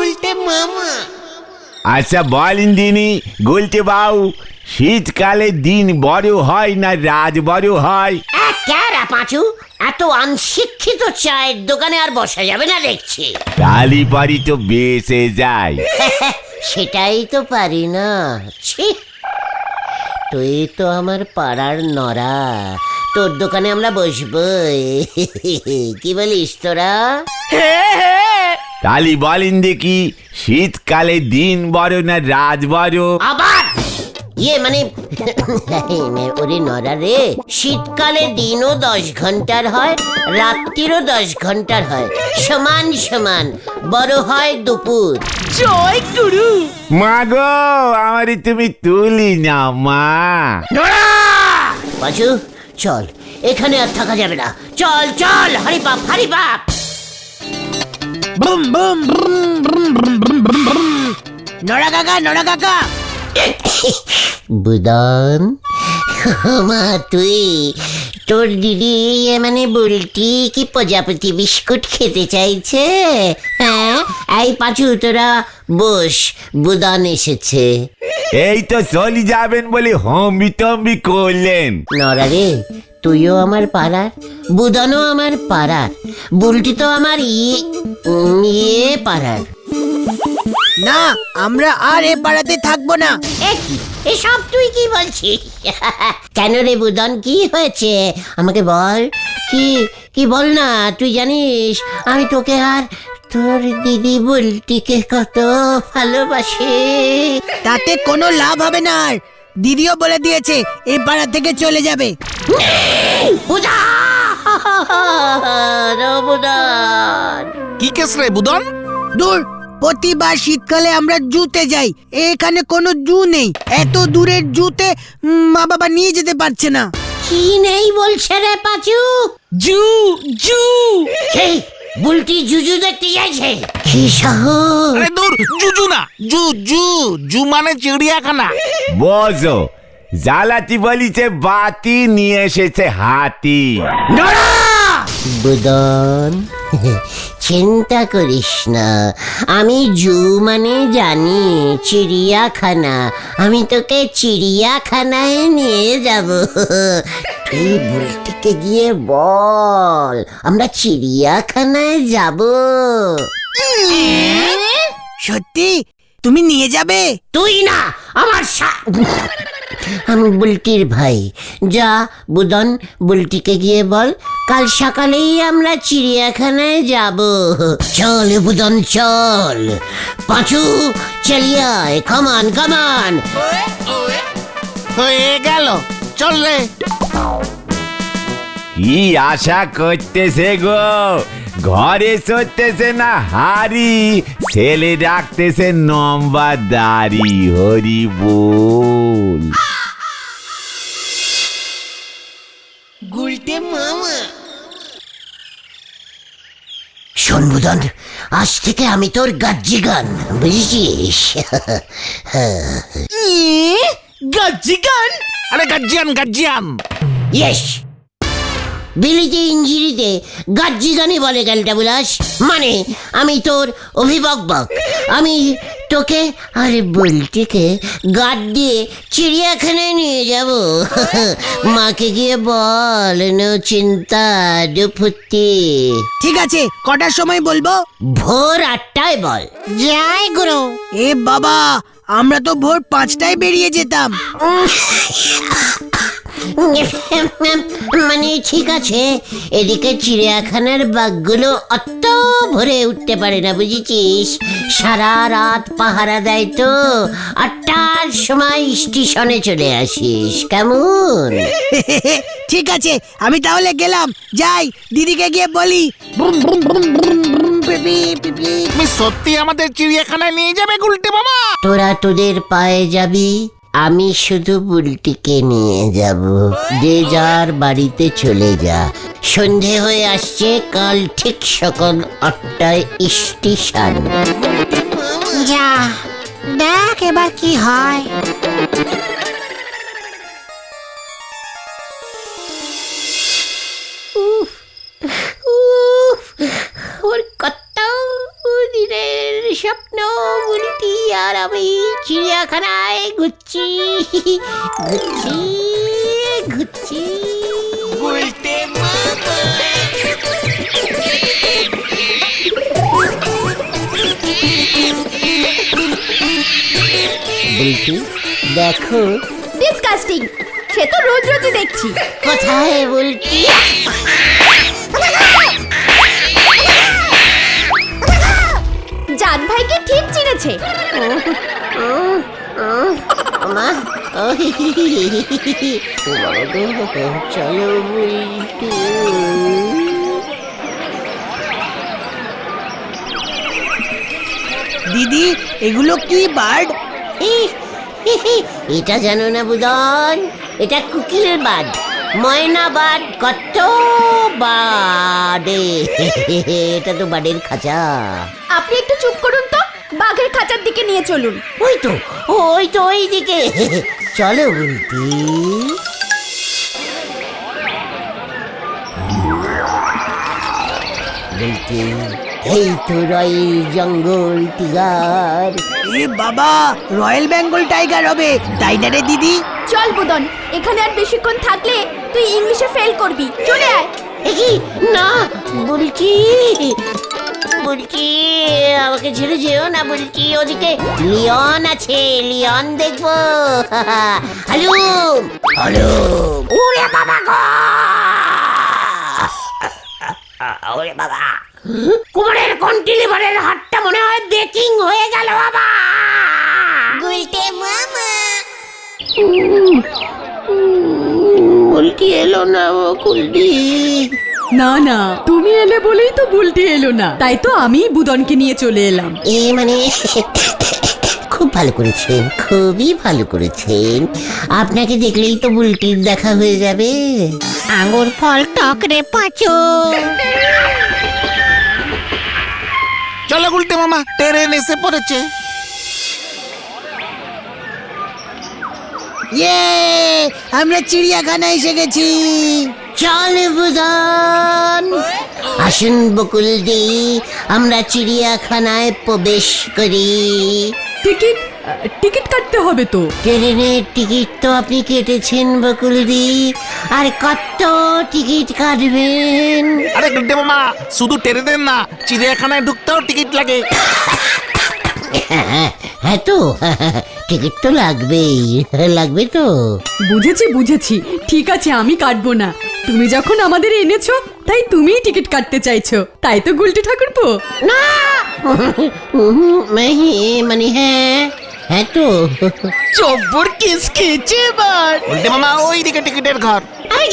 গুলটে মামা। আচ্ছা বলেন দিনি গুলটে বাবু, শীতকালে দিন বড় হয় না রাত বড় হয়? ক্যারা পাঁচু, এত অনশিক্ষিত চায়ের দোকানে আর বসা যাবে না দেখছি। কালি পারি তো বেঁচে যায়। সেটাই তো পারি না। ছি, তুই তো আমার পাড়ার নরা, তোর দোকানে আমরা বসবো। কি বলিস তোরা? কালি বলেন দেখি, শীতকালে দিন বড় না রাত বড়? আবার মানে ওরে নরা রে, শীতকালে দিনও 10 ঘন্টার হয়, রাত্রিরও 10 ঘন্টার হয়, সমান সমান বড় হয় দুপুর। জয় গুরু। মা গো, আমারে তুমি তুলি না মা। পাঁচু চল, এখানে আর থাকা যাবে না, চল চল, হরি বাপ হরি বাপ। বুম বুম বুম বুম বুম বুম বুম বুম। নড়া কাকা। বুদন, মা তুই, তোর দিদি মানে বুলটি কি প্রজাপতি বিস্কুট খেতে চাইছে? হ্যাঁ, এই পাঁচু তোরা বস, বুদন এসেছে। এই তো চলি যাবেন বলে হম্বি তম্বি করলেন। নরা রে, তুইও আমার পাড়ার, বুদনও আমার পাড়ার, বুলটি তো আমার ইয়ে পাড়ার। না, আমরা আর এ পাড়াতে থাকবো না। এসব তুই কি বলছিস? কেন রে বুদন, কি হয়েছে আমাকে বল। কি বল না, তুই জানিস আমি তোকে আর তোর দিদি বুলটিকে কত ভালোবাসি। তাতে কোনো লাভ হবে না, আর দিদিও বলে দিয়েছে এই পাড়া থেকে চলে যাবে। বুদন, কি কেস রে বুদন? দূর, প্রতিবার শীতকালে আমরা জুতে যাই, এখানে কোনো জু নেই। এত দূরের জুতে মা বাবা নিয়ে যেতে পারছে না। কি নেই বলছে রে পাঁচু? জু জু এই বুলটি জুজু দেখতে যাইছে? কি সাহস! আরে দূর, জুজু না, জু জু জু মানে চিড়িয়াখানা। বোঝো, জ্বালাতি বলিছে বাতি, নিয়ে এসেছে হাতি। বুদন, চিন্তা করিস না, আমি জু মানে জানি চিড়িয়াখানা, আমি তোকে চিড়িয়াখানায় নিয়ে যাব। তুই বুলটিকে গিয়ে বল আমরা চিড়িয়াখানায় যাব। সত্যি তুমি নিয়ে যাবে? তুই না, আমার আমি বুলটির ভাই। যা বুদন, বুলটিকে গিয়ে বল কাল সকালেই আমরা চিড়িয়াখানায় যাব। চল বুদন চল। পাঁচু চলিয়ে আয়, কামান কামান। হয়ে গেল, চল রে। কি আশা করতেছে গো, ঘরে চড়তেছে না হাড়ি, ছেলে রাখতেছে লম্বা দাড়ি। হরি বল। গুলটে মামা। শোন বুদন, আজ থেকে আমি তোর গাজ্জি গান, বুঝেছিস? গাজ্জি গান? আরে গাজ্জিয়ান। ইয়েস, বিলিতে ইঞ্জিরিতে গাজ্জি গানে বলে গেলটা বুলাস, মানে আমি তোর অভিভাবক। আমি তোকে আর বুলটিকে গাদ দিয়ে চিড়িয়াখানায় নিয়ে যাব। মাকে গিয়ে বল, নো চিন্তা দুফুতি। ঠিক আছে, কটার সময় বলবো? ভোর 8টায় বল। জয় গুরু। এ বাবা, আমরা তো ভোর 5টায় বেরিয়ে যেতাম। মানে ঠিক আছে, এদিকে চিড়িয়াখানার বাঘগুলো অত ভরে উঠতে পারে না, বুঝেছিস? সারা রাত পাহারা দেয় তো, 8টার সময় স্টেশনে চলে আসিস, কেমন? ঠিক আছে, আমি তাহলে গেলাম, যাই, দিদিকে গিয়ে বলি। তুমি সত্যি আমাদের চিড়িয়াখানায় নিয়ে যাবে গুলটে মামা? তোরা তোদের পায়ে যাবি, আমি শুধু বুলটিকে নিয়ে যাব। যে যার বাড়িতে চলে যা, সন্ধে হয়ে আসছে, কাল ঠিক সকাল 8টায় স্টেশন। যা দেখ এবার কি হয়। ওর কত দিনের স্বপ্ন চিড়িয়াখানায় ঘুরছি ঘুরছি ঘুরছি। বলছি দেখো। ডিসকাস্টিং, সে তো রোজ রোজই দেখছি। কোথায় বলছি? জান ভাইকে ঠিক চিনেছে। মা চলো বলতে। দিদি এগুলো কি বার্ড? এটা জানো না বুদন, এটা কুকিল বাদ, ময়না বাদ, কত বাদে। এটা তো বাড়ির খাঁচা। আপনি একটু চুপ করুন তো, বাঘের খাঁচার দিকে নিয়ে চলুন। ওই তো ওই দিকে চলো বলতি। বলতি এই তো রয়েল জঙ্গল টিগার। এ বাবা, রয়্যাল বেঙ্গল টাইগার হবে তাই না রে দিদি? চল বুদন, এখানে আর বেশিক্ষণ থাকলে তুই ইংলিশে ফেল করবি। চলে আয়। কি না বলছি, বলছি আমাকে ছেড়ে যেও না বলছি। ওদিকে লিওন আছে, লিওন দেখবো। হালুম হালুম। ওরে বাবা গো, ওরে বাবা, কোমরের কন্টিলিভারের হাতটা মনে হয় বেকিং হয়ে গেল বাবা। গুলটে মামা বলটি এলো না ও কুলডি। না না, তুমি এলে বলেই তো বুলটি এলো না, তাই তো আমি বুদনকে নিয়ে চলে এলাম। মানে খুব ভালো করেছেন, খুবই ভালো করেছেন। আপনাকে দেখলেই তো বুলটির দেখা হয়ে যাবে। আঙুর ফল টক রে পাঁচু। চলো গুলটে মামা, ট্রেন এসে পড়েছে। ইয়ে, আমরা চিড়িয়াখানায় এসে গেছি। চল বুদন, আসুন বকুলদি, আমরা চিড়িয়াখানায় প্রবেশ করি। টিকিট টিকিট কাটতে হবে তো। ট্রেনের টিকিট তো আপনি কেটেছেন বকুলদি, আর কত টিকিট কাটবেন? আরে গুলটে মামা, শুধু ট্রেনের না, চিড়িয়াখানায় ঢুকতেও টিকিট লাগে। হ্যাঁ তো, টিকিট তো লাগবেই, লাগবে তো। বুঝেছি বুঝেছি, ঠিক আছে আমি কাটবো না। তুমি যখন আমাদের এনেছো তাই তুমিই টিকিট কাটতে চাইছো, তাই তো গুলটি ঠাকুরপো। না মানে হ্যাঁ তো। চব্বর কেস খেয়েছে এবার। গুলটে মামা, ওই দিকে টিকিটের ঘর। আমি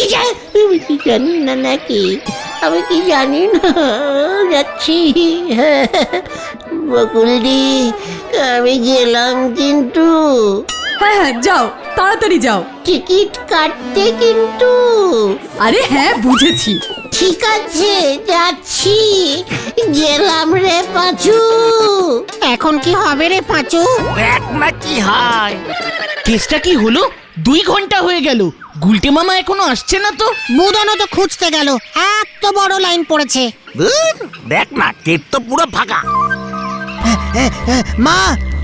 কি জানি না নাকি, আমি কি জানি না, যাচ্ছি। বকুলদি আমি গেলাম কিন্তু। হ্যাঁ হ্যাঁ যাও, তাড়াতাড়ি যাও। টিকিট কাটতে কিন্তু। আরে হ্যাঁ বুঝেছি। ঠিক আছে যাচ্ছি, গেলাম রে পাঁচু। এখন কি হবে রে পাঁচু? দেখ না কি হয়। কেসটা কি হলো? 2 ঘন্টা হয়ে গেল, গুলটে মামা এখনো আসছে না তো। বুদনও তো খুঁজতে গেল, এত বড় লাইন পড়েছে। ধুর, দেখ না, গেট তো পুরো ফাঁকা। মা,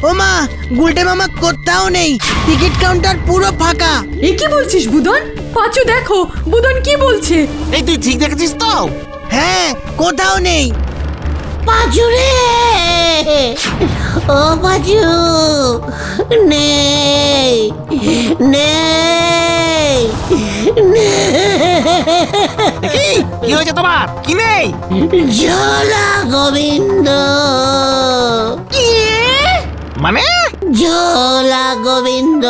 ও মা, গুলটে মামা কোথাও নেই, টিকিট কাউন্টার পুরো ফাঁকা। এ কি বলছিস বুদন? পাঁচু দেখো বুদন কি বলছে। এই তুই ঠিক দেখেছিস তো? হ্যাঁ, কোথাও নেই। পাঁচু রে, ও পাঁচু, নেই নেই কি হয়েছে তোমার? কি নেই? জলা গোবিন্দ। মানে? জলা গোবিন্দ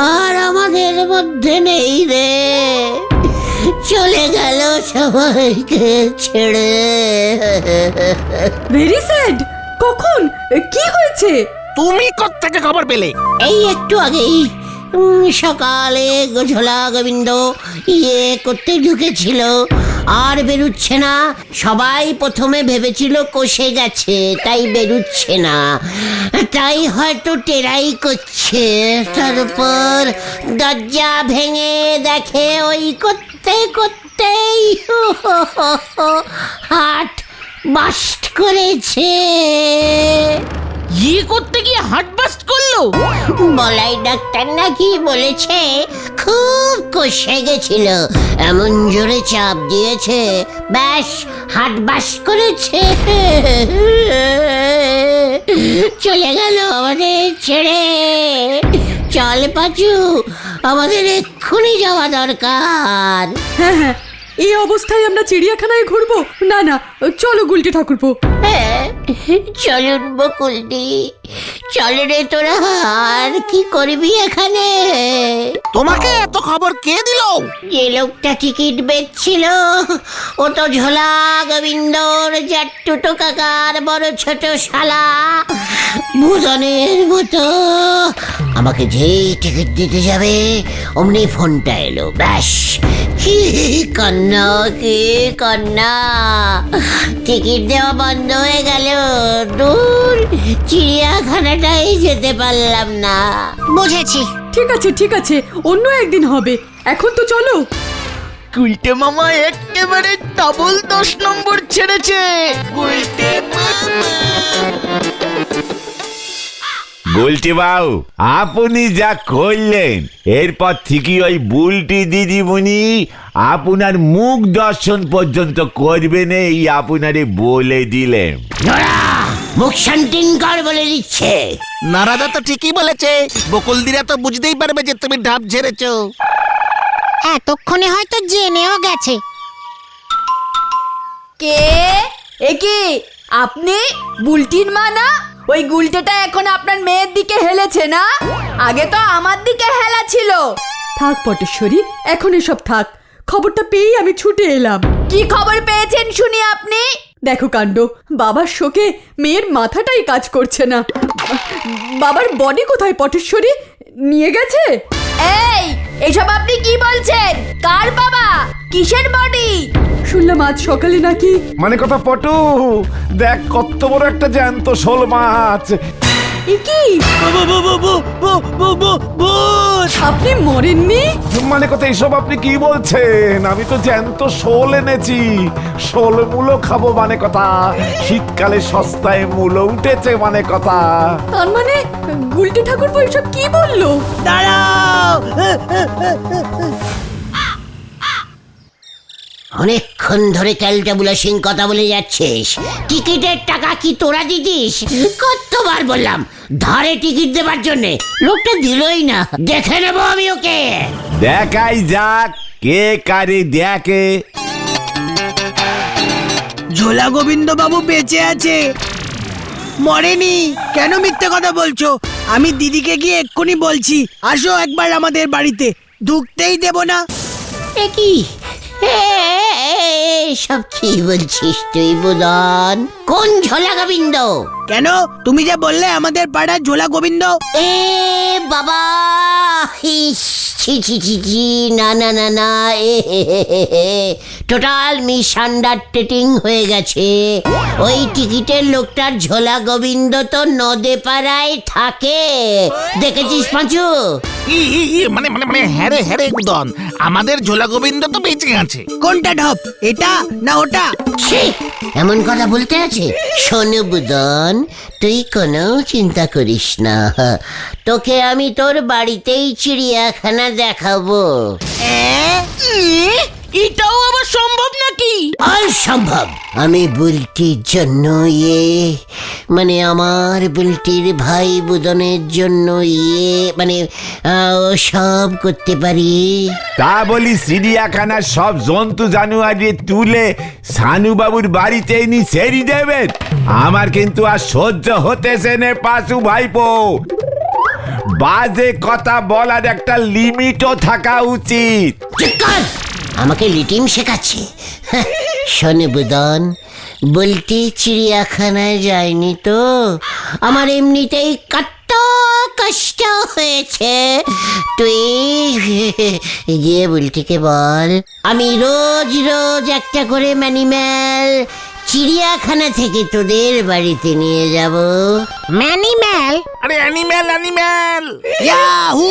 আর আমাদের মধ্যে নেই রে, চলে গেল সবাইকে ছেড়ে। Very sad. কখন? কি হয়েছে? তুমি কোত্থেকে খবর পেলে? এই একটু আগেই সকালে গোঝলা গোবিন্দ ইয়ে করতে ঢুকেছিল, আর বেরুচ্ছে না। সবাই প্রথমে ভেবেছিল কষে গেছে, তাই বেরুচ্ছে না, তাই হয়তো টেরাই করছে। তারপর দরজা ভেঙে দেখে ওই করতে করতেই হাট বাস্ট করেছে। ইয়ে করতে গিয়ে হার্ট বাস্ট করলো? বলাই ডাক্তার নাকি বলেছে খুব কষে গেছিল, এমন জোরে চাপ দিয়েছে ব্যাস হাট বাস করেছে। চলে গেল আমাদের ছেড়ে। চল পাচু, আমাদের এক্ষুনি যাওয়া দরকার। হ্যাঁ হ্যাঁ, এই অবস্থায় আমরা চিড়িয়াখানায় ঘুরবো? না না, চলো গুলটি ঠাকুরপো। হ্যাঁ, চলুন বকুলদি, চল রে তোরা। আর কি করবি এখানে? তোমাকে এত খবর কে দিল? যে লোকটা টিকিট বেচছিল ও তো ঝোলা গোবিন্দর জাট্টুটো কাকার বড় ছোট শালা ভুজনের মতো। আমাকে যেই টিকিট দিতে যাবে অমনি ফোনটা এলো, ব্যাস কি কান্না, কি কান্না। টিকিট দেওয়া বন্ধ হয়ে গেল। দূর, চিড়িয়াখানাটাই যেতে পারলাম না। বুঝেছি। ঠিক আছে, অন্য একদিন হবে, এখন তো চলো। গুলটে মামা একেবারে ডাবল 10 নম্বর ছেড়েছে। গুলটে মামা। বলতে বাউ, আপনি যা করলেন এরপর থেকে ওই বুলটি দিদিমণি আপনার মুখ দর্শন পর্যন্ত করবেন, এই আপনারে বলে দিলেন। নোরা, মুখ শান্তিন কর বলে দিচ্ছে। নারাদা তো ঠিকই বলেছে, বকুলদিরা তো বুঝতেই পারবে যে তুমি ঢাপ ঝেড়েছো। এতক্ষণে হয়তো জেনেও গেছে। কে? এ কি আপনি? বুলটির মা না? ওই গুলটেটা এখন আপনার মেয়ের দিকে হেলেছে না? আগে তো আমার দিকে হেলা ছিল। থাক পটেশ্বরী, এখন এসব থাক। খবরটা পেয়েই আমি ছুটে এলাম। কি খবর পেয়েছেন শুনি আপনি? দেখো কাণ্ড, বাবার শোকে মেয়ের মাথাটাই কাজ করছে না। বাবার বডি কোথায় পটেশ্বরী? নিয়ে গেছে? এই, এসব আপনি কি বলছেন? কার বাবা? কিসের বডি? শুনলাম আজ সকালে নাকি। মানে কথা পটু, দেখ কত বড় একটা জ্যান্ত শোল মাছ। এ কি? আপনি মরেননি? মানে কথা এসব আপনি কি বলছেন? আমি তো জ্যান্ত শোল এনেছি, শোল মূলো খাবো মানে কথা। শীতকালে সস্তায় মূলো উঠেছে মানে কথা। তার মানে গুলটি ঠাকুরপো এসব কি বললো? দাঁড়াও, অনেকক্ষণ ধরে ক্যালটাবুলাসিং কথা বলে যাচ্ছিস। টিকিটের টাকা কি তোরা দিতিস? কতবার বললাম ধারে টিকিট দেবার জন্যে, লোকটা দিলই না। দেখে নেবো আমি ওকে। দেখাই যাক কে কারে দেখে। ঝোলা গোবিন্দ বাবু বেঁচে আছে, মরেনি। কেন মিথ্যে কথা বলছো? আমি দিদিকে গিয়ে এক্ষুনি বলছি, আসো একবার আমাদের বাড়িতে। ঢুকতেই দেব না। এ কি সব কি বলছিস তুই বুদন? কোন ঝোলা গোবিন্দ? কেন, তুমি যে বললে আমাদের পাড়ার ঝোলা গোবিন্দ। এ বাবা, ইস, ছি ছি ছি ছি, না না না না, টোটাল মিসআন্ডারস্ট্যান্ডিং হয়ে গেছে। ওই টিকিটের লোকটার ঝোলা গোবিন্দ তো নদে পাড়ায় থাকে, দেখেছিস পাঁচু? মানে মানে মানে হ্যারে হ্যারে গুদন, আমাদের ঝোলা গোবিন্দ তো বেঁচে আছে। কোনটা ঢপ, এটা না ওটা? ছি, এমন কথা বলতে আছে? শোনো বুদন, তুই কোনো চিন্তা করিস না, তোকে আমি তোর বাড়িতেই চিড়িয়াখানা দেখাবো। এটাও আবার সম্ভব নাকি? অসম্ভব। আমি বুলটির জন্য মানে আমার বুলটির ভাই বুদনের জন্য মানে সব করতে পারি। তা বলি চিড়িয়াখানার সব জন্তু জানুয়ারি তুলে সানুবাবুর বাড়িতে এনে ছেড়ে দেবেন? আমার কিন্তু আর সহ্য হতেছে না পাশু ভাইপো। বাজে কথা বলার একটা লিমিটও থাকা উচিত। ঠিক কর, আমাকে লিটিম শেখাচ্ছে। শোনে বুদন, বুলটি চিড়িয়াখানায় যায়নি তো, আমার এমনিতেই কত কষ্ট হয়েছে। তুই গিয়ে বুলটিকে বল আমি রোজ রোজ একটা করে ম্যানিম্যাল চিড়িয়াখানা থেকে তোদের বাড়িতে নিয়ে যাব। ম্যানিম্যাল আরে অ্যানিম্যাল অ্যানিম্যাল ইয়াহু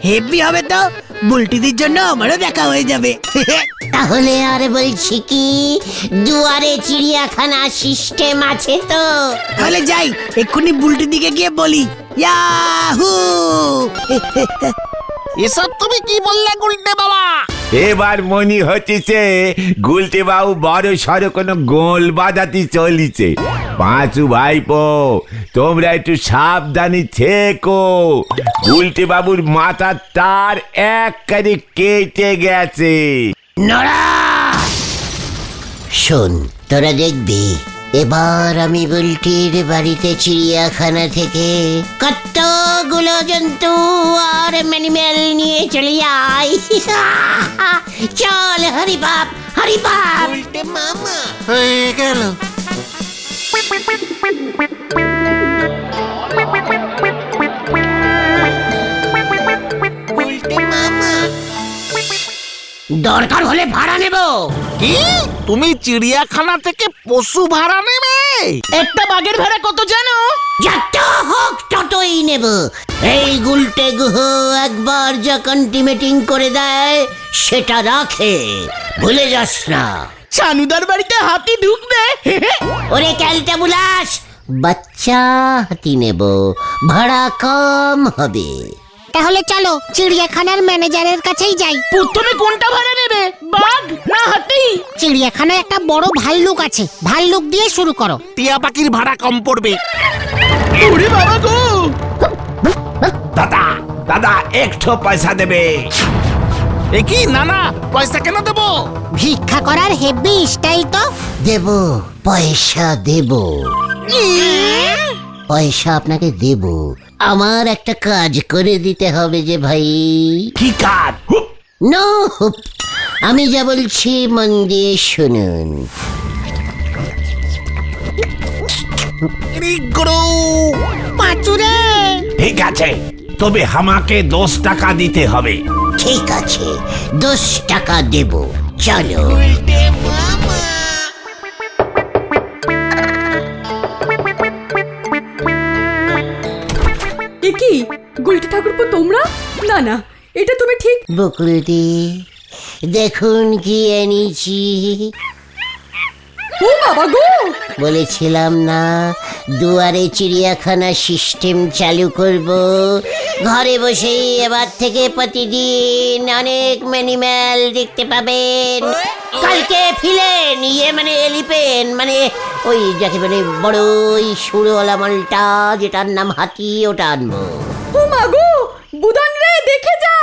হেভি হবে তো, বুলটিদির জন্য আমারও দেখা হয়ে যাবে। তাহলে আর বলছি কি, দুয়ারে চিড়িয়াখানা সিস্টেম আছে তো? তাহলে যাই, এক্ষুনি বুলটির দিকে গিয়ে বলি ইয়াহু। এসব তুমি কি বললে গুলটে বাবা? এবার মনে হচ্ছে গুলটে বাবু বড় সড়ো কোনো গোল বাজাতে চলিছে। পাঁচু ভাইপো, তোমরা একটু সাবধানে থেকো। গুলটে বাবুর মাথার তার একবারে কেটে গেছে। নড়া! শোন, তোরা দেখবি এবার আমি বুলটির বাড়িতে চিড়িয়াখানা থেকে কতগুলো জন্তু আর ম্যানিম্যাল নিয়ে চলে যাই। চল হরি বাপ, হরি বাপ। হয়ে গেল। দরকার হলে ভাড়া নেব। কি তুমি চিড়িয়াখানা থেকে পশু ভাড়া নেবে? একটা বাঘের ভাড়া কত জানো? যত হোক ততই নেব। এই গুলটে গুহ একবার যা কন্টিমেটিং করে দেয় সেটা রাখে, ভুলে যাস না। ছানুদার বাড়িতে হাতি ঢুকবে। ওরে ক্যালটা বুলাস, বাচ্চা হাতি নেব, ভাড়া কম হবে। তাহলে চলো চিড়িয়াখানার ম্যানেজারের কাছেই যাই। প্রথমে কোনটা ভাড়া নেবে, বাঘ না হাতি? চিড়িয়াখানায় একটা বড় ভাল্লুক আছে, ভাল্লুক দিয়ে শুরু করো। টিয়া পাখির ভাড়া কম পড়বে। ওরে বাবা গো! দাদা দাদা একটু পয়সা দেবে। এ কি না না, পয়সা কেন দেবো? ভিক্ষা করার হেভি স্টাইল তো। দেব, পয়সা দেব, পয়সা আপনাকে দেব। আমার একটা কাজ করে দিতে হবে যে ভাই। কি কাজ? নো, আমি যা বলছি মন দিয়ে শুনুন। গুরু পাঁচুরে ঠিক আছে, তবে আমাকে 10 টাকা দিতে হবে। ঠিক আছে, 10 টাকা দেব, চলো। এ কি গুলটি ঠাকুরপো, তোমরা? না না, এটা তুমি ঠিক। বকুলদি, দেখুন কি এনেছি। ও বাবা গো! বলেছিলাম না দুয়ারে চিড়িয়াখানা সিস্টেম চালু করব। ঘরে বসেই এবার থেকে প্রতিদিন অনেক ম্যানিম্যাল দেখতে পাবেন। কালকে ফিলেন, মানে এলিপেন, মানে ওই যাকে বলে বড় ওই সুরওয়ালা মালটা যেটার নাম হাতি, ওটা আনবো। ও মা গো! বুদন রে, দেখে যা!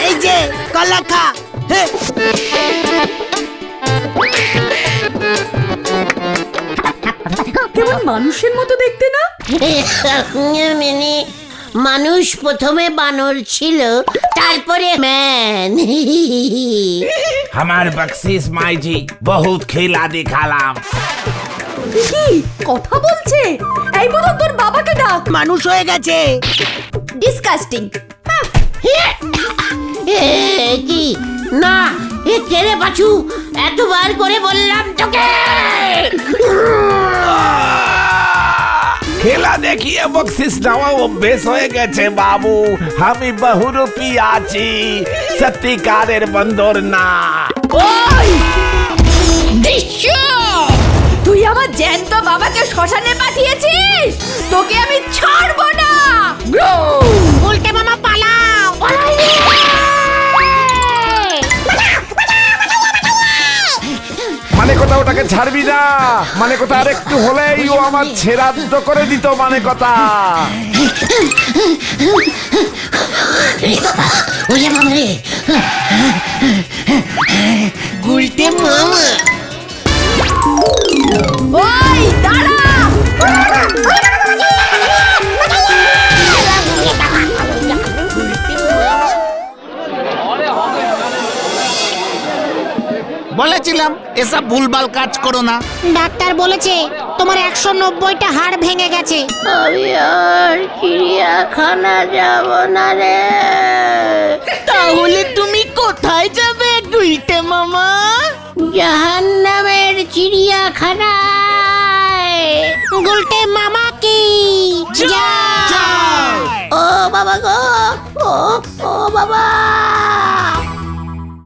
এই যে কলা খা। হে, কেমন মানুষের মতো দেখতে না? মানে মানুষ প্রথমে বানর ছিল, তারপরে ম্যান। আমার বকশিস মাইজি, বহুত খেলা দেখালাম। কি কথা বলছে? এই বলো, তোর বাবাকে ডাক। মানুষ হয়ে গেছে। ডিসকাস্টিং। কি না, এ কেড়ে পাছু, এতবার করে বললাম তোকে। খেলা দেখিয়ে বকশিস নেওয়া অভ্যেস হয়ে গেছে বাবু। আমি বহুরূপী আছি, সত্যিকারের বন্দর না। ওই তুই আমার জ্যান্ত বাবাকে শ্মশানে পাঠিয়েছিস, তোকে আমি ছাড়বো না। উল্টে মামা পালাও। মানে কথা ওটাকে ছাড়বি না, মানে কথা আর একটু হলেই ও আমার ছেড়াদ্দ করে দিত। মানে কথা ওরে বাবা রে, গুলটে মামা। ওই দাঁড়া! বলেছিলাম এসব ভুলভাল কাজ করো না। ডাক্তার বলেছে তোমার 190টা হাড় ভেঙে গেছে। আমি আর চিড়িয়াখানা যাব না রে। তাহলে তুমি কোথায় যাবে গুলটে মামা? জাহান্নামের চিড়িয়াখানায়। গুলটে মামা কি যাও। ও বাবা গো, ও